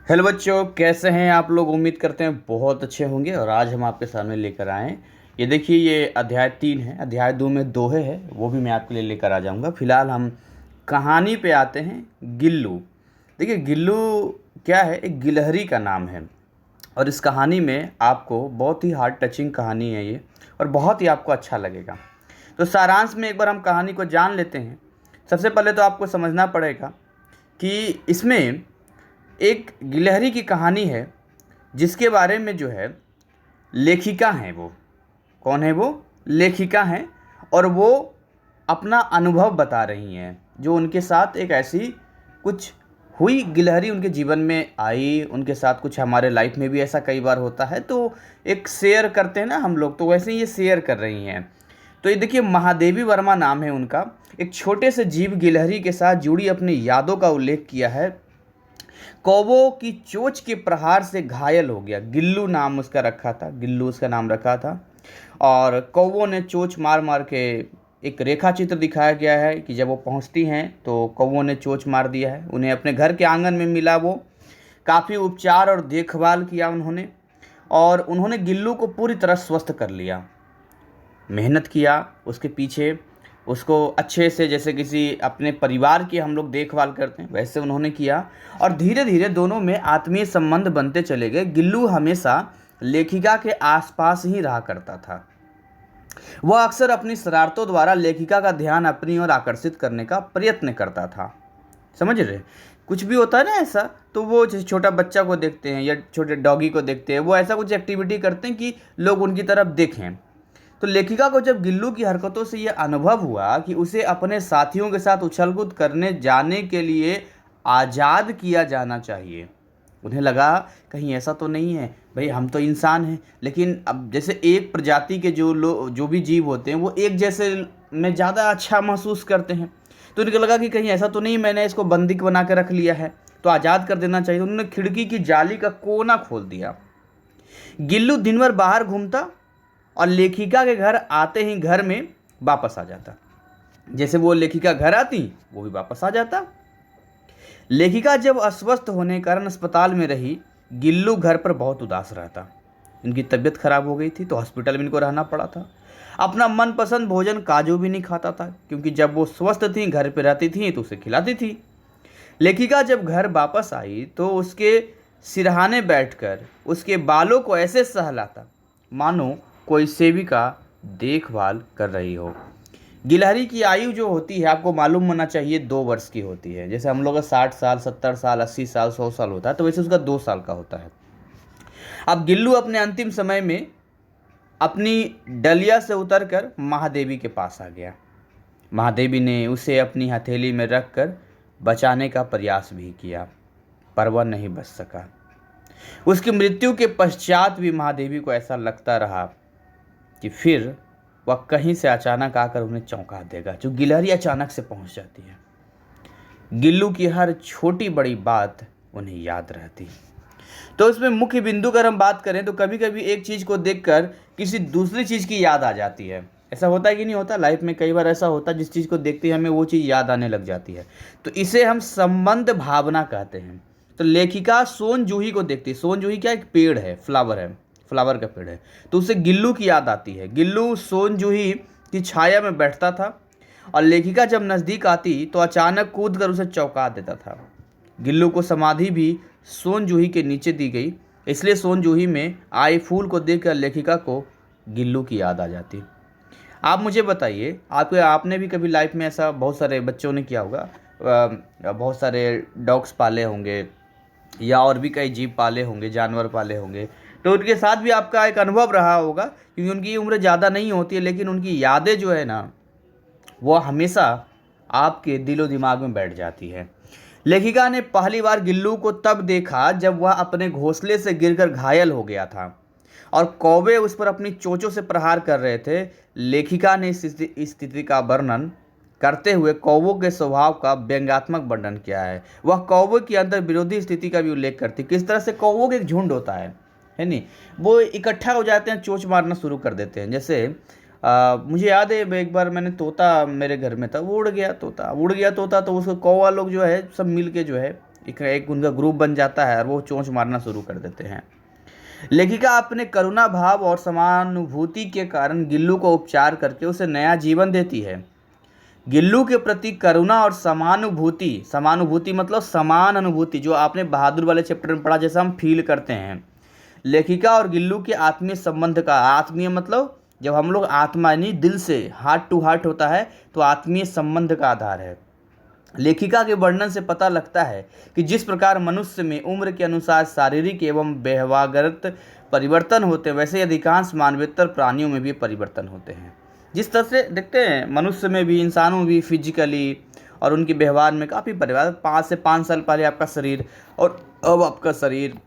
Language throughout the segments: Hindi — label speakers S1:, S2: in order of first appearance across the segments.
S1: हेलो बच्चों, कैसे हैं आप लोग। उम्मीद करते हैं बहुत अच्छे होंगे। और आज हम आपके सामने लेकर आए हैं, ये देखिए, ये अध्याय 3 है। अध्याय 2 में दोहे है, वो भी मैं आपके लिए लेकर आ जाऊंगा। फिलहाल हम कहानी पे आते हैं। गिल्लू। देखिए, गिल्लू क्या है, एक गिलहरी का नाम है। और इस कहानी में आपको बहुत ही हार्ट टचिंग कहानी है ये, और बहुत ही आपको अच्छा लगेगा। तो सारांश में एक बार हम कहानी को जान लेते हैं। सबसे पहले तो आपको समझना पड़ेगा कि इसमें एक गिलहरी की कहानी है, जिसके बारे में जो है लेखिका हैं। वो कौन है? वो लेखिका हैं। और वो अपना अनुभव बता रही हैं, जो उनके साथ एक ऐसी कुछ हुई। गिलहरी उनके जीवन में आई, उनके साथ कुछ, हमारे लाइफ में भी ऐसा कई बार होता है, तो एक शेयर करते हैं ना हम लोग, तो वैसे ही ये शेयर कर रही हैं। तो ये देखिए, महादेवी वर्मा नाम है उनका। एक छोटे से जीव गिलहरी के साथ जुड़ी अपनी यादों का उल्लेख किया है। कौवों की चोंच के प्रहार से घायल हो गया। गिल्लू नाम उसका रखा था, गिल्लू उसका नाम रखा था। और कौवों ने चोंच मार मार के, एक रेखा चित्र दिखाया गया है कि जब वो पहुंचती हैं तो कौवों ने चोंच मार दिया है। उन्हें अपने घर के आंगन में मिला वो। काफ़ी उपचार और देखभाल किया उन्होंने, और उन्होंने गिल्लू को पूरी तरह स्वस्थ कर लिया। मेहनत किया उसके पीछे, उसको अच्छे से, जैसे किसी अपने परिवार की हम लोग देखभाल करते हैं, वैसे उन्होंने किया। और धीरे धीरे दोनों में आत्मीय संबंध बनते चले गए। गिल्लू हमेशा लेखिका के आसपास ही रहा करता था। वह अक्सर अपनी शरारतों द्वारा लेखिका का ध्यान अपनी ओर आकर्षित करने का प्रयत्न करता था। समझ रहे? कुछ भी होता है ना ऐसा, तो वो जैसे छोटा बच्चा को देखते हैं या छोटे डॉगी को देखते हैं, वो ऐसा कुछ एक्टिविटी करते हैं कि लोग उनकी तरफ देखें। तो लेखिका को जब गिल्लू की हरकतों से यह अनुभव हुआ कि उसे अपने साथियों के साथ उछल कूद करने जाने के लिए आज़ाद किया जाना चाहिए। उन्हें लगा, कहीं ऐसा तो नहीं है, भाई हम तो इंसान हैं, लेकिन अब जैसे एक प्रजाति के जो भी जीव होते हैं, वो एक जैसे में ज़्यादा अच्छा महसूस करते हैं। तो उनको लगा कि कहीं ऐसा तो नहीं, मैंने इसको बंदी बना के रख लिया है, तो आज़ाद कर देना चाहिए। उन्होंने खिड़की की जाली का कोना खोल दिया। गिल्लू दिन भर बाहर घूमता और लेखिका के घर आते ही घर में वापस आ जाता। जैसे वो लेखिका घर आती, वो भी वापस आ जाता। लेखिका जब अस्वस्थ होने के कारण अस्पताल में रही, गिल्लू घर पर बहुत उदास रहता। इनकी तबीयत खराब हो गई थी, तो हॉस्पिटल में इनको रहना पड़ा था। अपना मनपसंद भोजन काजू भी नहीं खाता था, क्योंकि जब वो स्वस्थ थी, घर पे रहती थी, तो उसे खिलाती थी। लेखिका जब घर वापस आई तो उसके सिरहाने बैठकर उसके बालों को ऐसे सहलाता, मानो कोई सेविका देखभाल कर रही हो। गिलहरी की आयु जो होती है, आपको मालूम होना चाहिए, 2 वर्ष की होती है। जैसे हम लोग का 60 साल, 70 साल, 80 साल, 100 साल होता है, तो वैसे उसका 2 साल का होता है। अब गिल्लू अपने अंतिम समय में अपनी डलिया से उतरकर महादेवी के पास आ गया। महादेवी ने उसे अपनी हथेली में रखकर बचाने का प्रयास भी किया, पर वह नहीं बच सका। उसकी मृत्यु के पश्चात भी महादेवी को ऐसा लगता रहा कि फिर वह कहीं से अचानक आकर उन्हें चौंका देगा, जो गिलहरी अचानक से पहुंच जाती है। गिल्लू की हर छोटी बड़ी बात उन्हें याद रहती। तो इसमें मुख्य बिंदु अगर हम बात करें, तो कभी कभी एक चीज़ को देखकर किसी दूसरी चीज़ की याद आ जाती है। ऐसा होता है कि नहीं होता? लाइफ में कई बार ऐसा होता है, जिस चीज़ को देखते ही हमें वो चीज़ याद आने लग जाती है। तो इसे हम संबंध भावना कहते हैं। तो लेखिका सोन जूही को देखती है। सोन जूही क्या, एक पेड़ है, फ्लावर है, फ्लावर का पेड़ है। तो उसे गिल्लू की याद आती है। गिल्लू सोन जूही की छाया में बैठता था, और लेखिका जब नज़दीक आती तो अचानक कूद कर उसे चौंका देता था। गिल्लू को समाधि भी सोन जूही के नीचे दी गई, इसलिए सोन जूही में आए फूल को देखकर लेखिका को गिल्लू की याद आ जाती। आप मुझे बताइए, आपने भी कभी लाइफ में ऐसा, बहुत सारे बच्चों ने किया होगा, बहुत सारे डॉग्स पाले होंगे, या और भी कई जीव पाले होंगे, जानवर पाले होंगे। तो उनके साथ भी आपका एक अनुभव रहा होगा, क्योंकि उनकी उम्र ज़्यादा नहीं होती है, लेकिन उनकी यादें जो है ना, वो हमेशा आपके दिलो दिमाग में बैठ जाती है। लेखिका ने पहली बार गिल्लू को तब देखा जब वह अपने घोंसले से गिरकर घायल हो गया था, और कौवे उस पर अपनी चोंचों से प्रहार कर रहे थे। लेखिका ने इस स्थिति का वर्णन करते हुए कौवों के स्वभाव का व्यंग्यात्मक वर्णन किया है। वह कौवे की अंतर विरोधी स्थिति का भी उल्लेख करती, किस तरह से कौवों के एक झुंड होता है नहीं, वो इकट्ठा हो जाते हैं, चोंच मारना शुरू कर देते हैं। जैसे मुझे याद है, एक बार मैंने तोता, मेरे घर में था, वो उड़ गया तोता, तो उसको कौवा लोग जो है सब मिल के जो है एक उनका ग्रुप बन जाता है और वो चोंच मारना शुरू कर देते हैं। लेखिका अपने करुणा भाव और समानुभूति के कारण गिल्लू को उपचार करके उसे नया जीवन देती है। गिल्लू के प्रति करुणा और समानुभूति, समानुभूति मतलब समान अनुभूति, जो आपने बहादुर वाले चैप्टर में पढ़ा, जैसा हम फील करते हैं। लेखिका और गिल्लू के आत्मीय संबंध का, आत्मीय मतलब जब हम लोग आत्मा यानी दिल से हार्ट टू हार्ट होता है तो आत्मीय संबंध का आधार है। लेखिका के वर्णन से पता लगता है कि जिस प्रकार मनुष्य में उम्र के अनुसार शारीरिक एवं व्यवहारगत परिवर्तन होते हैं, वैसे अधिकांश मानवेतर प्राणियों में भी परिवर्तन होते हैं। जिस तरह से देखते हैं मनुष्य में भी, इंसानों में भी फिजिकली और उनके व्यवहार में काफ़ी परिवर्तन, 5 से 5 साल पहले आपका शरीर और अब आपका शरीर,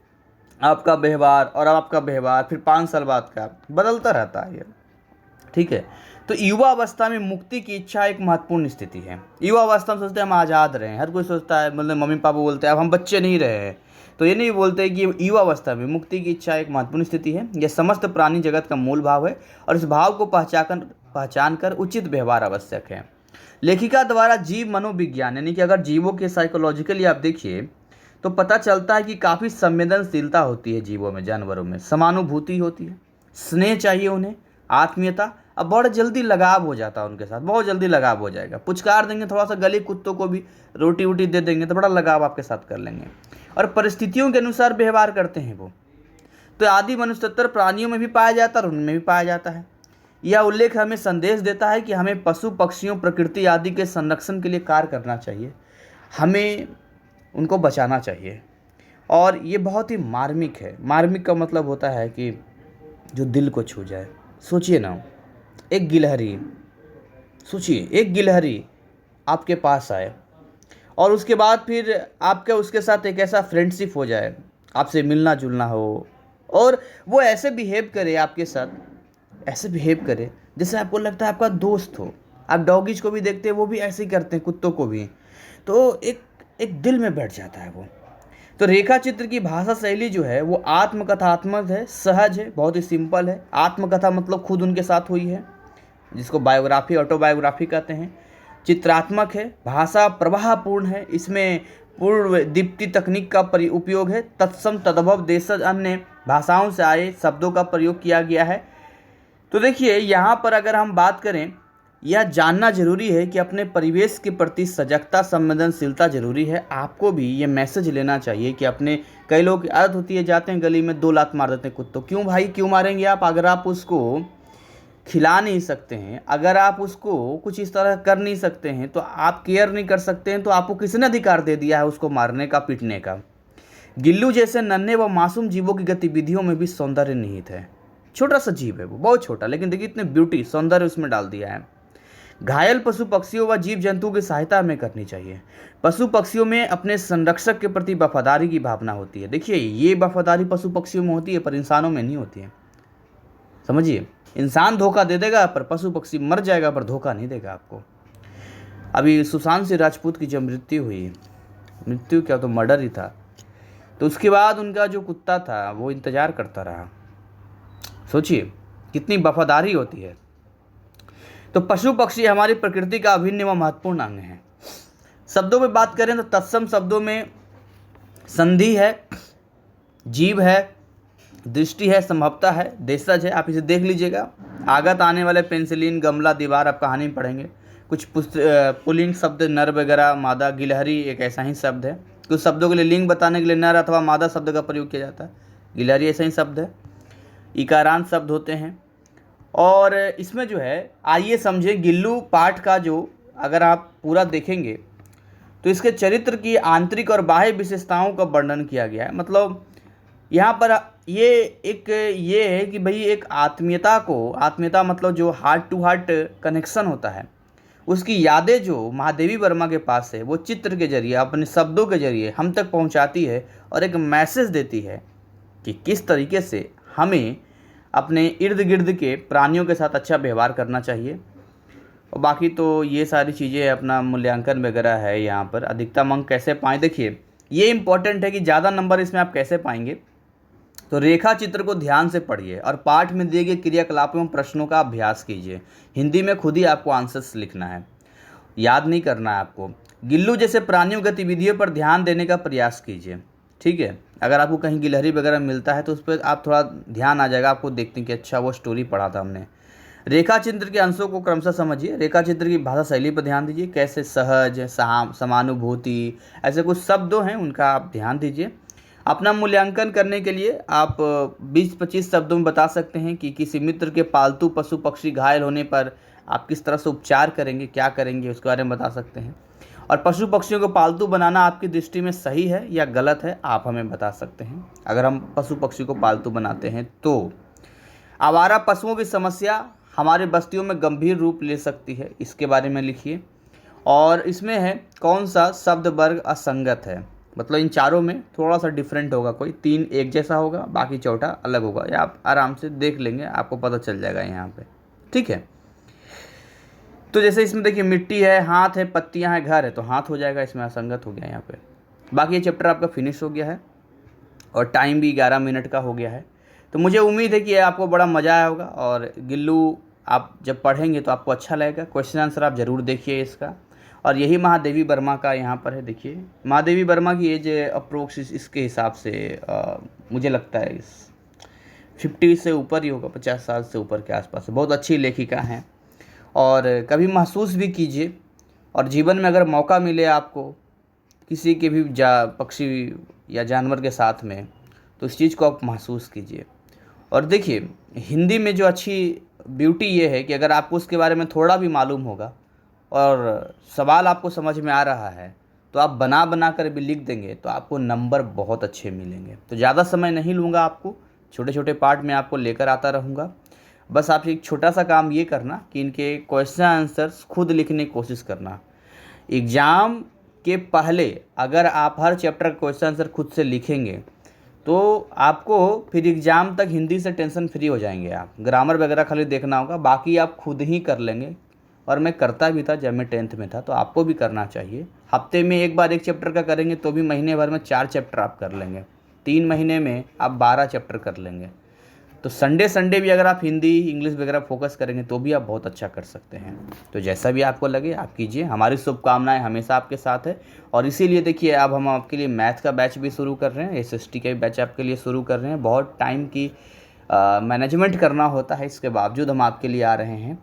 S1: आपका व्यवहार और अब आपका व्यवहार, फिर 5 साल बाद का बदलता रहता है ये, ठीक है। तो युवा अवस्था में मुक्ति की इच्छा एक महत्वपूर्ण स्थिति है। युवा अवस्था में सोचते हैं हम आज़ाद रहें, हर कोई सोचता है, मतलब मम्मी पापा बोलते हैं अब हम बच्चे नहीं रहे हैं, तो ये नहीं बोलते कि युवा अवस्था में मुक्ति की इच्छा एक महत्वपूर्ण स्थिति है। यह समस्त प्राणी जगत का मूल भाव है और इस भाव को पहचान कर उचित व्यवहार आवश्यक है। लेखिका द्वारा जीव मनोविज्ञान यानी कि अगर जीवों के साइकोलॉजिकली आप देखिए तो पता चलता है कि काफ़ी संवेदनशीलता होती है जीवों में, जानवरों में समानुभूति होती है, स्नेह चाहिए उन्हें, आत्मीयता, अब बहुत जल्दी लगाव हो जाता है उनके साथ, बहुत जल्दी लगाव हो जाएगा। पुचकार देंगे थोड़ा सा, गली कुत्तों को भी रोटी वोटी दे देंगे तो बड़ा लगाव आपके साथ कर लेंगे, और परिस्थितियों के अनुसार व्यवहार करते हैं वो। तो आदि मनुष्योत्तर प्राणियों में भी पाया जाता है और उनमें भी पाया जाता है। यह उल्लेख हमें संदेश देता है कि हमें पशु पक्षियों, प्रकृति आदि के संरक्षण के लिए कार्य करना चाहिए, हमें उनको बचाना चाहिए। और ये बहुत ही मार्मिक है। मार्मिक का मतलब होता है कि जो दिल को छू जाए। सोचिए ना, एक गिलहरी, सोचिए एक गिलहरी आपके पास आए और उसके बाद फिर आपका उसके साथ एक ऐसा फ्रेंडशिप हो जाए, आपसे मिलना जुलना हो और वो ऐसे बिहेव करे आपके साथ, ऐसे बिहेव करे जैसे आपको लगता है आपका दोस्त हो। आप डॉगीज को भी देखते हैं, वो भी ऐसे ही करते हैं, कुत्तों को भी, तो एक दिल में बैठ जाता है वो। तो रेखा चित्र की भाषा शैली जो है वो आत्मकथात्मक है, सहज है, बहुत ही सिंपल है। आत्मकथा मतलब खुद उनके साथ हुई है, जिसको बायोग्राफी, ऑटोबायोग्राफी कहते हैं। चित्रात्मक है, भाषा प्रवाहपूर्ण है, इसमें पूर्व दीप्ति तकनीक का उपयोग है। तत्सम, तद्भव, देशज, अन्य भाषाओं से आए शब्दों का प्रयोग किया गया है। तो देखिए यहाँ पर अगर हम बात करें, यह जानना जरूरी है कि अपने परिवेश के प्रति सजगता, संवेदनशीलता जरूरी है। आपको भी ये मैसेज लेना चाहिए कि अपने, कई लोग की आदत होती है, जाते हैं गली में 2 लात मार देते हैं कुत्तों। क्यों भाई, क्यों मारेंगे आप? अगर आप उसको खिला नहीं सकते हैं, अगर आप उसको कुछ इस तरह कर नहीं सकते हैं, तो आप केयर नहीं कर सकते हैं, तो आपको किसने अधिकार दे दिया है उसको मारने का, पीटने का? गिल्लू जैसे नन्हे व मासूम जीवों की गतिविधियों में भी सौंदर्य निहित है। छोटा सा जीव है वो, बहुत छोटा, लेकिन देखिए इतने ब्यूटी, सौंदर्य उसमें डाल दिया है। घायल पशु पक्षियों व जीव जंतुओं की सहायता हमें करनी चाहिए। पशु पक्षियों में अपने संरक्षक के प्रति वफादारी की भावना होती है। देखिए ये वफादारी पशु पक्षियों में होती है पर इंसानों में नहीं होती है। समझिए, इंसान धोखा दे देगा पर पशु पक्षी मर जाएगा पर धोखा नहीं देगा आपको। अभी सुशांत सिंह राजपूत की जब मृत्यु हुई, मृत्यु क्या तो मर्डर ही था, तो उसके बाद उनका जो कुत्ता था वो इंतजार करता रहा। सोचिए कितनी वफादारी होती है। तो पशु पक्षी हमारी प्रकृति का अभिन्न व महत्वपूर्ण अंग है। शब्दों में बात करें तो तत्सम शब्दों में संधि है, जीव है, दृष्टि है, संभवता है, देशज है। आप इसे देख लीजिएगा, आगत आने वाले पेंसिलिन, गमला, दीवार आप कहानी में पढ़ेंगे। कुछ पुल्लिंग शब्द नर वगैरह, मादा, गिलहरी एक ऐसा ही शब्द है। कुछ शब्दों के लिए लिंग बताने के लिए नर अथवा मादा शब्द का प्रयोग किया जाता है। गिलहरी ऐसा ही शब्द है। इकारांत शब्द होते हैं। और इसमें जो है, आइए समझें गिल्लू पाठ का जो अगर आप पूरा देखेंगे तो इसके चरित्र की आंतरिक और बाह्य विशेषताओं का वर्णन किया गया है। मतलब यहाँ पर ये है कि भाई एक आत्मीयता को, आत्मीयता मतलब जो हार्ट टू हार्ट कनेक्शन होता है, उसकी यादें जो महादेवी वर्मा के पास है, वो चित्र के जरिए, अपने शब्दों के जरिए हम तक पहुँचाती है और एक मैसेज देती है कि किस तरीके से हमें अपने इर्द गिर्द के प्राणियों के साथ अच्छा व्यवहार करना चाहिए। और बाकी तो ये सारी चीज़ें अपना मूल्यांकन वगैरह है। यहाँ पर अधिकतम अंक कैसे पाएँ, देखिए ये इंपॉर्टेंट है कि ज़्यादा नंबर इसमें आप कैसे पाएंगे। तो रेखा चित्र को ध्यान से पढ़िए और पाठ में दिए गए क्रियाकलापों एवं प्रश्नों का अभ्यास कीजिए। हिंदी में खुद ही आपको आंसर्स लिखना है, याद नहीं करना है आपको। गिल्लू जैसे प्राणियों गतिविधियों पर ध्यान देने का प्रयास कीजिए। ठीक है, अगर आपको कहीं गिलहरी वगैरह मिलता है तो उस पर आप थोड़ा ध्यान आ जाएगा, आपको देखते हैं कि अच्छा वो स्टोरी पढ़ा था हमने। रेखा चित्र के अंशों को क्रमशः समझिए। रेखा चित्र की भाषा शैली पर ध्यान दीजिए, कैसे सहज, समानुभूति, ऐसे कुछ शब्द हैं उनका आप ध्यान दीजिए। अपना मूल्यांकन करने के लिए आप 20-25 शब्दों में बता सकते हैं कि किसी मित्र के पालतू पशु पक्षी घायल होने पर आप किस तरह से उपचार करेंगे, क्या करेंगे, उसके बारे में बता सकते हैं। और पशु पक्षियों को पालतू बनाना आपकी दृष्टि में सही है या गलत है, आप हमें बता सकते हैं अगर हम पशु पक्षी को पालतू बनाते हैं तो। आवारा पशुओं की समस्या हमारे बस्तियों में गंभीर रूप ले सकती है, इसके बारे में लिखिए। और इसमें है कौन सा शब्द वर्ग असंगत है, मतलब इन चारों में थोड़ा सा डिफरेंट होगा, कोई 3 एक जैसा होगा, बाकी चौथा अलग होगा, या आप आराम से देख लेंगे, आपको पता चल जाएगा यहाँ पे। ठीक है, तो जैसे इसमें देखिए मिट्टी है, हाथ है, पत्तियाँ हैं, घर है, तो हाथ हो जाएगा, इसमें असंगत हो गया यहाँ पे। बाकी ये चैप्टर आपका फिनिश हो गया है और टाइम भी 11 मिनट का हो गया है। तो मुझे उम्मीद है कि आपको बड़ा मज़ा आया होगा और गिल्लू आप जब पढ़ेंगे तो आपको अच्छा लगेगा। क्वेश्चन आंसर आप ज़रूर देखिए इसका। और यही महादेवी वर्मा का यहाँ पर है, देखिए महादेवी वर्मा की एज अप्रोक्स इसके हिसाब से मुझे लगता है 50 से ऊपर ही होगा, 50 साल से ऊपर के आसपास। बहुत अच्छी लेखिका हैं और कभी महसूस भी कीजिए, और जीवन में अगर मौका मिले आपको किसी के भी पक्षी या जानवर के साथ में, तो इस चीज़ को आप महसूस कीजिए। और देखिए हिंदी में जो अच्छी ब्यूटी ये है कि अगर आपको उसके बारे में थोड़ा भी मालूम होगा और सवाल आपको समझ में आ रहा है तो आप बना बना कर भी लिख देंगे तो आपको नंबर बहुत अच्छे मिलेंगे। तो ज़्यादा समय नहीं लूँगा, आपको छोटे छोटे पार्ट में आपको लेकर आता रहूँगा। बस आप एक छोटा सा काम ये करना कि इनके क्वेश्चन आंसर्स खुद लिखने की कोशिश करना। एग्ज़ाम के पहले अगर आप हर चैप्टर का क्वेश्चन आंसर खुद से लिखेंगे तो आपको फिर एग्ज़ाम तक हिंदी से टेंशन फ्री हो जाएंगे। आप ग्रामर वगैरह खाली देखना होगा, बाकी आप खुद ही कर लेंगे। और मैं करता भी था जब मैं 10th में था, तो आपको भी करना चाहिए। हफ्ते में एक बार एक चैप्टर का करेंगे तो भी महीने भर में 4 चैप्टर आप कर लेंगे, 3 महीने में आप 12 चैप्टर कर लेंगे। तो संडे भी अगर आप हिंदी इंग्लिश वगैरह फोकस करेंगे तो भी आप बहुत अच्छा कर सकते हैं। तो जैसा भी आपको लगे आप कीजिए, हमारी शुभकामनाएं हमेशा आपके साथ है। और इसीलिए देखिए अब हम आपके लिए मैथ का बैच भी शुरू कर रहे हैं, SST का भी बैच आपके लिए शुरू कर रहे हैं। बहुत टाइम की मैनेजमेंट करना होता है, इसके बावजूद हम आपके लिए आ रहे हैं।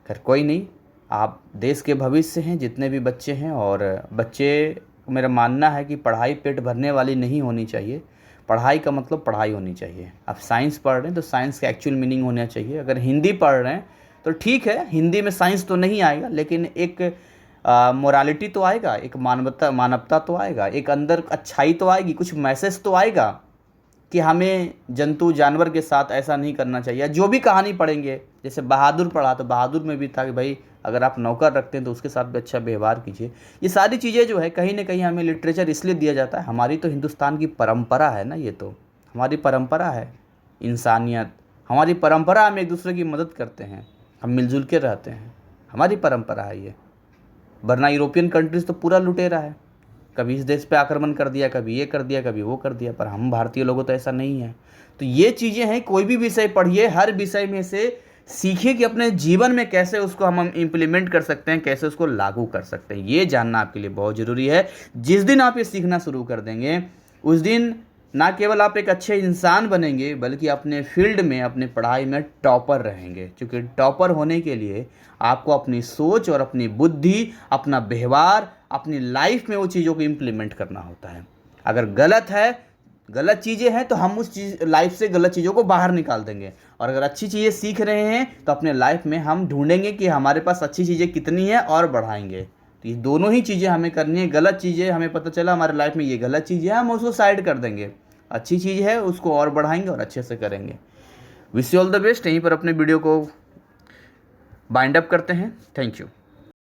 S1: खैर कोई नहीं, आप देश के भविष्य हैं जितने भी बच्चे हैं। और बच्चे, मेरा मानना है कि पढ़ाई पेट भरने वाली नहीं होनी चाहिए। पढ़ाई का मतलब पढ़ाई होनी चाहिए। आप साइंस पढ़ रहे हैं तो साइंस का एक्चुअल मीनिंग होना चाहिए। अगर हिंदी पढ़ रहे हैं तो ठीक है, हिंदी में साइंस तो नहीं आएगा, लेकिन एक मोरालिटी तो आएगा, एक मानवता तो आएगा, एक अंदर अच्छाई तो आएगी, कुछ मैसेज तो आएगा कि हमें जंतु जानवर के साथ ऐसा नहीं करना चाहिए। जो भी कहानी पढ़ेंगे, जैसे बहादुर पढ़ा तो बहादुर में भी था कि भाई अगर आप नौकर रखते हैं तो उसके साथ भी अच्छा व्यवहार कीजिए। ये सारी चीज़ें जो है कहीं ना कहीं हमें लिटरेचर इसलिए दिया जाता है, हमारी तो हिंदुस्तान की परंपरा है ना, ये तो हमारी परंपरा है। इंसानियत हमारी परंपरा, हम एक दूसरे की मदद करते हैं, हम मिलजुल के रहते हैं, हमारी परंपरा है ये। वरना यूरोपियन कंट्रीज़ तो पूरा लुटेरा है, कभी इस देश पे आक्रमण कर दिया, कभी ये कर दिया, कभी वो कर दिया। पर हम भारतीय लोगों तो ऐसा नहीं है। तो ये चीज़ें हैं, कोई भी विषय पढ़िए, हर विषय में से सीखिए कि अपने जीवन में कैसे उसको हम इम्प्लीमेंट कर सकते हैं, कैसे उसको लागू कर सकते हैं। ये जानना आपके लिए बहुत ज़रूरी है। जिस दिन आप ये सीखना शुरू कर देंगे उस दिन ना केवल आप एक अच्छे इंसान बनेंगे, बल्कि अपने फील्ड में, अपने पढ़ाई में टॉपर रहेंगे। क्योंकि टॉपर होने के लिए आपको अपनी सोच और अपनी बुद्धि, अपना व्यवहार, अपनी लाइफ में वो चीज़ों को इम्प्लीमेंट करना होता है। अगर गलत चीज़ें हैं तो हम उस लाइफ से गलत चीज़ों को बाहर निकाल देंगे। और अगर अच्छी चीज़ें सीख रहे हैं तो अपने लाइफ में हम ढूंढेंगे कि हमारे पास अच्छी चीज़ें कितनी हैं और बढ़ाएंगे। तो ये दोनों ही चीज़ें हमें करनी है। गलत चीज़ें हमें पता चला हमारे लाइफ में ये गलत चीज़ है, हम उसको साइड कर देंगे। अच्छी चीज़ है उसको और बढ़ाएंगे और अच्छे से करेंगे। Wish you all the best. यहीं पर अपने वीडियो को बाइंड अप करते हैं। Thank you.